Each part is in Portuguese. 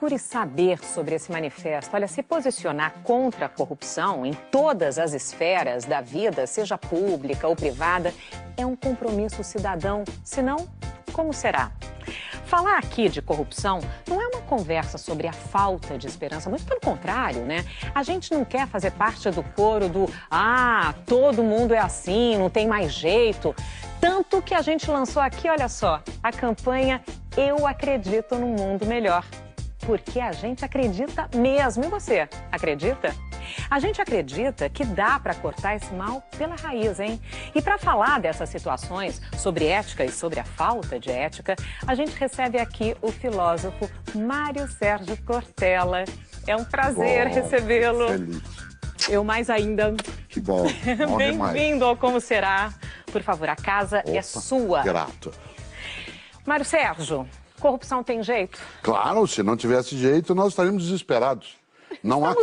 Procure saber sobre esse manifesto. Olha, se posicionar contra a corrupção em todas as esferas da vida, seja pública ou privada, é um compromisso cidadão. Senão, como será? Falar aqui de corrupção não é uma conversa sobre a falta de esperança, muito pelo contrário, né? A gente não quer fazer parte do coro do todo mundo é assim, não tem mais jeito. Tanto que a gente lançou aqui, olha só, a campanha Eu Acredito num Mundo Melhor. Porque a gente acredita mesmo. E você, acredita? A gente acredita que dá para cortar esse mal pela raiz, hein? E para falar dessas situações, sobre ética e sobre a falta de ética, a gente recebe aqui o filósofo Mário Sérgio Cortella. É um prazer recebê-lo. Feliz. Eu mais ainda. Que bom. Bem-vindo ao Como Será. Por favor, a casa é sua. Grato. Mário Sérgio, corrupção tem jeito? Claro, se não tivesse jeito, nós estaríamos desesperados. Não há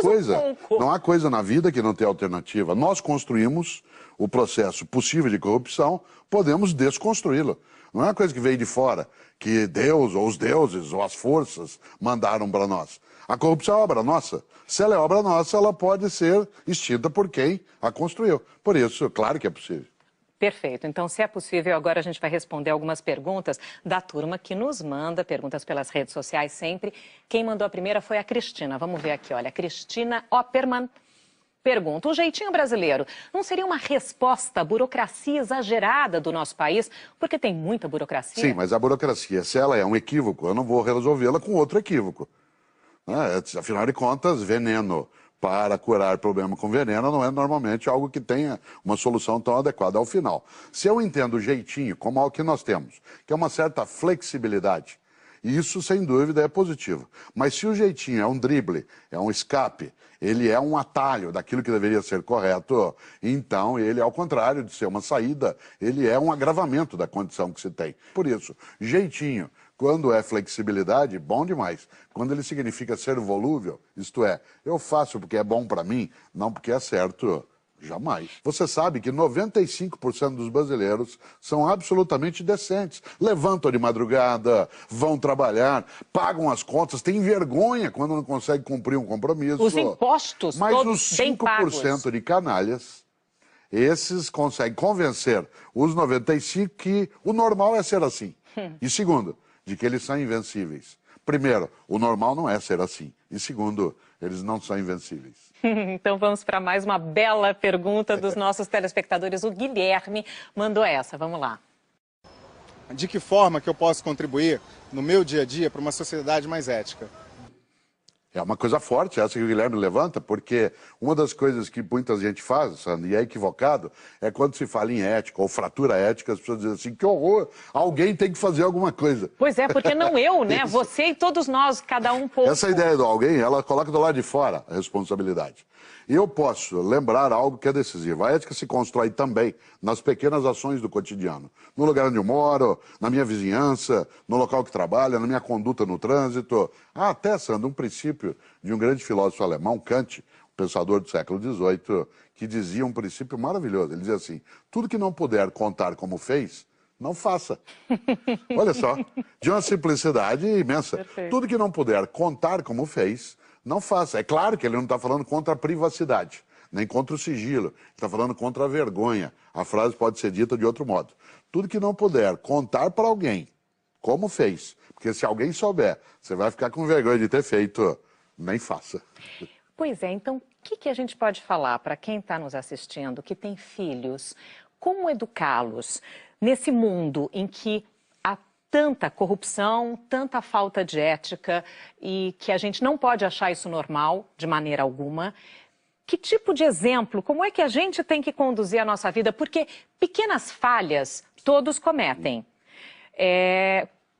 coisa na vida que não tenha alternativa. Nós construímos o processo possível de corrupção, podemos desconstruí-lo. Não é uma coisa que veio de fora, que Deus, ou os deuses, ou as forças mandaram para nós. A corrupção é obra nossa. Se ela é obra nossa, ela pode ser extinta por quem a construiu. Por isso, claro que é possível. Perfeito. Então, se é possível, agora a gente vai responder algumas perguntas da turma que nos manda perguntas pelas redes sociais sempre. Quem mandou a primeira foi a Cristina. Vamos ver aqui, olha. Cristina Opperman pergunta: o jeitinho brasileiro não seria uma resposta à burocracia exagerada do nosso país? Porque tem muita burocracia. Sim, mas a burocracia, se ela é um equívoco, eu não vou resolvê-la com outro equívoco. Afinal de contas, veneno para curar problema com veneno não é normalmente algo que tenha uma solução tão adequada ao final. Se eu entendo o jeitinho como algo que nós temos, que é uma certa flexibilidade, isso sem dúvida é positivo. Mas se o jeitinho é um drible, é um escape, ele é um atalho daquilo que deveria ser correto, então ele, ao contrário de ser uma saída, ele é um agravamento da condição que se tem. Por isso, jeitinho, quando é flexibilidade, bom demais. Quando ele significa ser volúvel, isto é, eu faço porque é bom para mim, não porque é certo, jamais. Você sabe que 95% dos brasileiros são absolutamente decentes. Levantam de madrugada, vão trabalhar, pagam as contas, têm vergonha quando não conseguem cumprir um compromisso. Os impostos, mas todos os bem pagos. 5% de canalhas, esses conseguem convencer os 95% que o normal é ser assim. E segundo, de que eles são invencíveis. Primeiro, o normal não é ser assim. E segundo, eles não são invencíveis. Então vamos para mais uma bela pergunta dos nossos telespectadores. O Guilherme mandou essa. Vamos lá. De que forma que eu posso contribuir no meu dia a dia para uma sociedade mais ética? É uma coisa forte essa que o Guilherme levanta, porque uma das coisas que muita gente faz, Sandra, e é equivocado, é quando se fala em ética ou fratura ética, as pessoas dizem assim, que horror, alguém tem que fazer alguma coisa. Pois é, porque não eu, né? Você e todos nós, cada um pouco. Essa ideia do alguém, ela coloca do lado de fora a responsabilidade. E eu posso lembrar algo que é decisivo. A ética se constrói também nas pequenas ações do cotidiano. No lugar onde eu moro, na minha vizinhança, no local que trabalho, na minha conduta no trânsito. Até, Sandra, um princípio de um grande filósofo alemão, Kant, pensador do século XVIII, que dizia um princípio maravilhoso. Ele dizia assim, tudo que não puder contar como fez, não faça. Olha só, de uma simplicidade imensa. Perfeito. Tudo que não puder contar como fez, não faça. É claro que ele não está falando contra a privacidade, nem contra o sigilo. Ele está falando contra a vergonha. A frase pode ser dita de outro modo. Tudo que não puder contar para alguém como fez, porque se alguém souber, você vai ficar com vergonha de ter feito, nem faça. Pois é, então o que a gente pode falar para quem está nos assistindo, que tem filhos? Como educá-los nesse mundo em que há tanta corrupção, tanta falta de ética e que a gente não pode achar isso normal de maneira alguma? Que tipo de exemplo, como é que a gente tem que conduzir a nossa vida? Porque pequenas falhas todos cometem.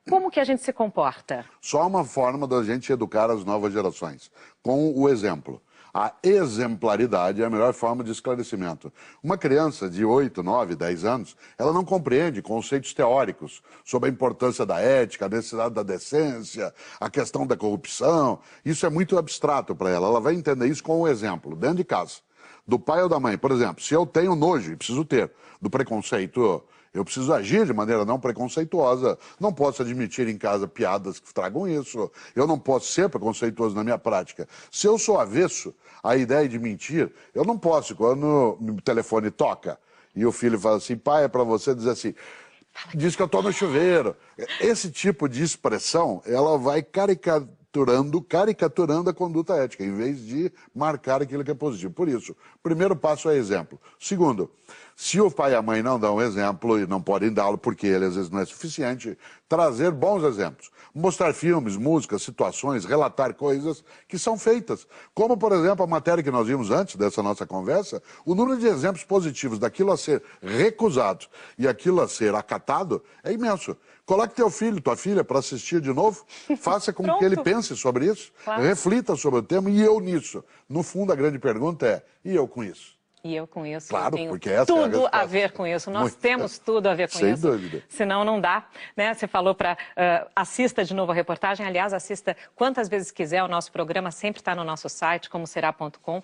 Como que a gente se comporta? Só uma forma da gente educar as novas gerações, com o exemplo. A exemplaridade é a melhor forma de esclarecimento. Uma criança de 8, 9, 10 anos, ela não compreende conceitos teóricos sobre a importância da ética, a necessidade da decência, a questão da corrupção. Isso é muito abstrato para ela. Ela vai entender isso com um exemplo, dentro de casa. Do pai ou da mãe. Por exemplo, se eu tenho nojo, e preciso ter, do preconceito, Eu preciso agir de maneira não preconceituosa. Não posso admitir em casa piadas que tragam isso. Eu não posso ser preconceituoso na minha prática. Se eu sou avesso à ideia de mentir, eu não posso, quando o telefone toca e o filho fala assim, pai, é para você, dizer assim, diz que eu estou no chuveiro. Esse tipo de expressão, ela vai caricaturando a conduta ética, em vez de marcar aquilo que é positivo. Por isso, o primeiro passo é exemplo. Segundo, se o pai e a mãe não dão exemplo e não podem dá-lo porque ele às vezes não é suficiente, trazer bons exemplos. Mostrar filmes, músicas, situações, relatar coisas que são feitas. Como, por exemplo, a matéria que nós vimos antes dessa nossa conversa, o número de exemplos positivos daquilo a ser recusado e aquilo a ser acatado é imenso. Coloque teu filho, tua filha, para assistir de novo, faça com que ele pense sobre isso, claro. Reflita sobre o tema e eu nisso. No fundo, a grande pergunta é, e eu com isso? E eu com isso, claro, eu tenho porque essa tudo é a a ver com isso. Nós temos tudo a ver com sem isso. Sem dúvida. Senão não dá, né? Você falou para assista de novo a reportagem. Aliás, assista quantas vezes quiser. O nosso programa sempre está no nosso site, comoserá.com.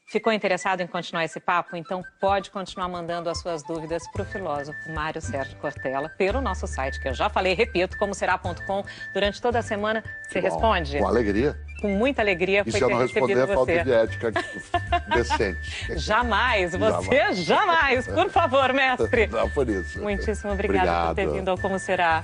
Ficou interessado em continuar esse papo? Então pode continuar mandando as suas dúvidas para o filósofo Mário Sérgio Cortella pelo nosso site, que eu já falei, repito, comoserá.com. Durante toda a semana você responde. Com alegria. Com muita alegria. E se eu não responder, é falta de ética decente. Jamais, você jamais. Por favor, mestre. Não, por isso. Muitíssimo obrigada por ter vindo ao Como Será.